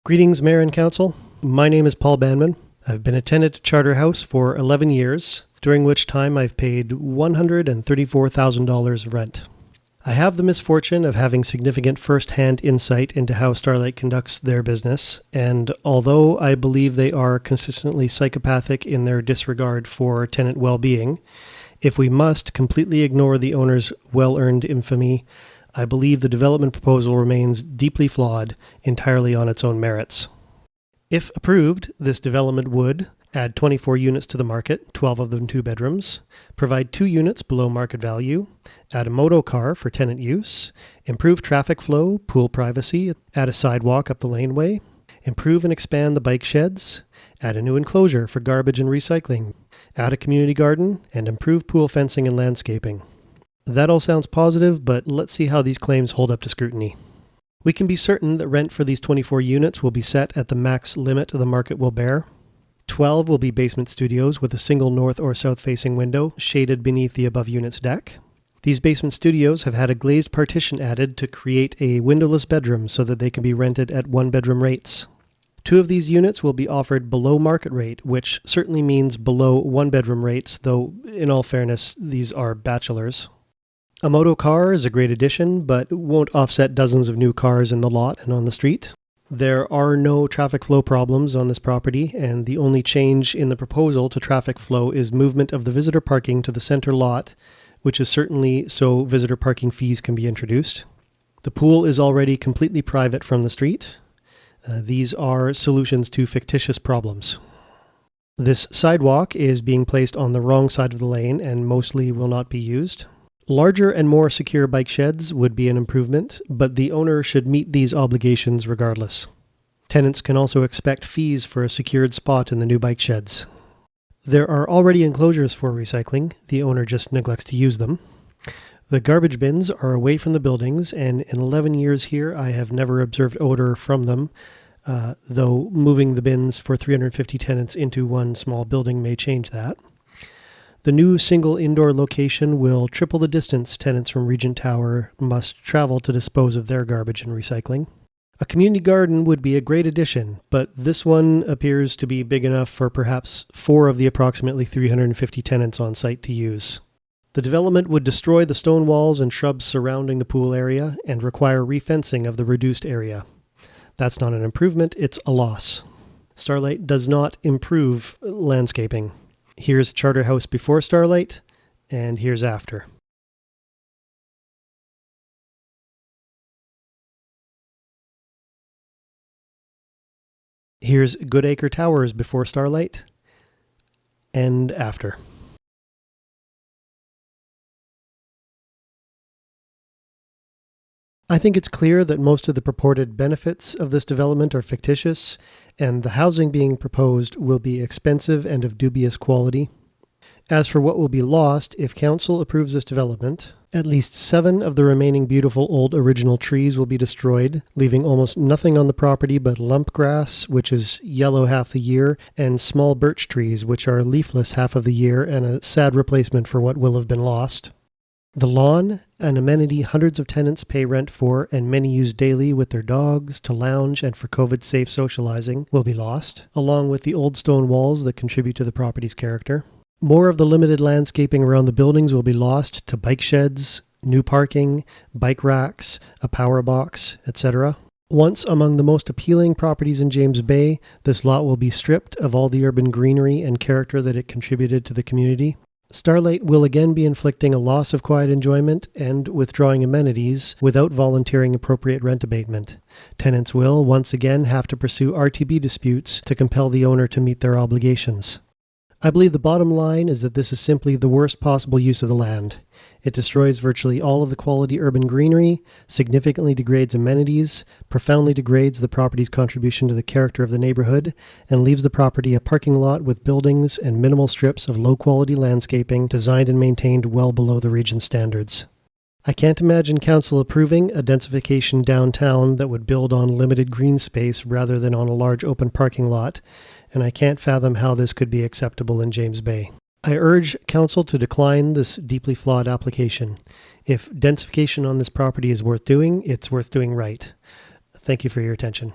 Greetings, Mayor and Council. My name is Paul Banman. I've been a tenant at Charterhouse for 11 years, during which time I've paid $134,000 rent. I have the misfortune of having significant first-hand insight into how Starlight conducts their business, and although I believe they are consistently psychopathic in their disregard for tenant well-being, if we must completely ignore the owner's well-earned infamy, I believe the development proposal remains deeply flawed entirely on its own merits. If approved, this development would add 24 units to the market, 12 of them 2 bedrooms, provide 2 units below market value, add a moto car for tenant use, improve traffic flow, pool privacy, add a sidewalk up the laneway, improve and expand the bike sheds, add a new enclosure for garbage and recycling, add a community garden, and improve pool fencing and landscaping. That all sounds positive, but let's see how these claims hold up to scrutiny. We can be certain that rent for these 24 units will be set at the max limit the market will bear. 12 will be basement studios with a single north or south-facing window shaded beneath the above unit's deck. These basement studios have had a glazed partition added to create a windowless bedroom so that they can be rented at 1-bedroom rates. 2 of these units will be offered below market rate, which certainly means below 1-bedroom rates, though in all fairness, these are bachelors. A moto car is a great addition, but won't offset dozens of new cars in the lot and on the street. There are no traffic flow problems on this property, and the only change in the proposal to traffic flow is movement of the visitor parking to the center lot, which is certainly so visitor parking fees can be introduced. The pool is already completely private from the street. These are solutions to fictitious problems. This sidewalk is being placed on the wrong side of the lane and mostly will not be used. Larger and more secure bike sheds would be an improvement, but the owner should meet these obligations regardless. Tenants can also expect fees for a secured spot in the new bike sheds. There are already enclosures for recycling, the owner just neglects to use them. The garbage bins are away from the buildings, and in 11 years here I have never observed odor from them, though moving the bins for 350 tenants into one small building may change that. The new single indoor location will triple the distance tenants from Regent Tower must travel to dispose of their garbage and recycling. A community garden would be a great addition, but this one appears to be big enough for perhaps 4 of the approximately 350 tenants on site to use. The development would destroy the stone walls and shrubs surrounding the pool area and require refencing of the reduced area. That's not an improvement, it's a loss. Starlight does not improve landscaping. Here's Charterhouse before Starlight, and here's after. Here's Goodacre Towers before Starlight, and after. I think it's clear that most of the purported benefits of this development are fictitious, and the housing being proposed will be expensive and of dubious quality. As for what will be lost, if Council approves this development, at least 7 of the remaining beautiful old original trees will be destroyed, leaving almost nothing on the property but lump grass, which is yellow half the year, and small birch trees, which are leafless half of the year and a sad replacement for what will have been lost. The lawn, an amenity hundreds of tenants pay rent for and many use daily with their dogs, to lounge and for COVID-safe socializing, will be lost, along with the old stone walls that contribute to the property's character. More of the limited landscaping around the buildings will be lost to bike sheds, new parking, bike racks, a power box, etc. Once among the most appealing properties in James Bay, this lot will be stripped of all the urban greenery and character that it contributed to the community. Starlight will again be inflicting a loss of quiet enjoyment and withdrawing amenities without volunteering appropriate rent abatement. Tenants will, once again, have to pursue RTB disputes to compel the owner to meet their obligations. I believe the bottom line is that this is simply the worst possible use of the land. It destroys virtually all of the quality urban greenery, significantly degrades amenities, profoundly degrades the property's contribution to the character of the neighborhood, and leaves the property a parking lot with buildings and minimal strips of low-quality landscaping designed and maintained well below the region's standards. I can't imagine Council approving a densification downtown that would build on limited green space rather than on a large open parking lot, and I can't fathom how this could be acceptable in James Bay. I urge Council to decline this deeply flawed application. If densification on this property is worth doing, it's worth doing right. Thank you for your attention.